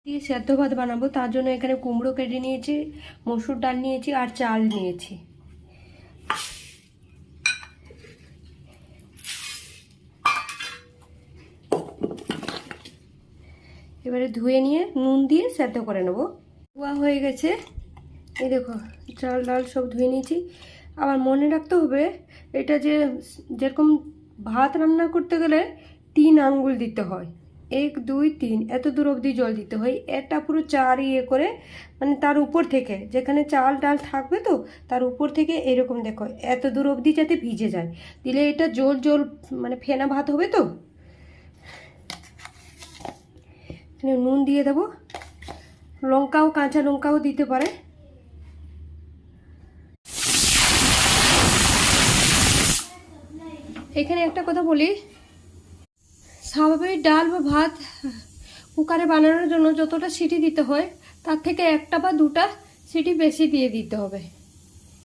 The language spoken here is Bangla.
দিয়ে সেদ্ধ ভাত বানাবো, তার জন্য এখানে কুমড়ো কেটে নিয়েছি, মসুর ডাল নিয়েছি আর চাল নিয়েছি। এবারে ধুয়ে নিয়ে নুন দিয়ে সেদ্ধ করে নেবো। ধোয়া হয়ে গেছে, এই দেখো চাল ডাল সব ধুয়ে নিয়েছি। আবার মনে রাখতে হবে এটা যেরকম ভাত রান্না করতে গেলে 3 আঙ্গুল দিতে হয়, 1 2 3 এত দূর অবধি জল দিতে হয়। এটা পুরো 4 করে, মানে তার উপর থেকে যেখানে চাল ডাল থাকবে তো তার উপর থেকে এরকম দেখো এত দূর অবধি যাতে ভিজে যায়, দিলে এটা জল জল মানে ফেনা ভাত হবে। তো নুন দিয়ে দেবো, লঙ্কাও কাঁচা লঙ্কাও দিতে পারে। এখানে একটা কথা বলি, স্বাভাবিক ডাল বা ভাত কুকারে বানানোর জন্য যতটা সিটি দিতে হয় তার থেকে 1টা বা 2টা সিটি বেশি দিয়ে দিতে হবে।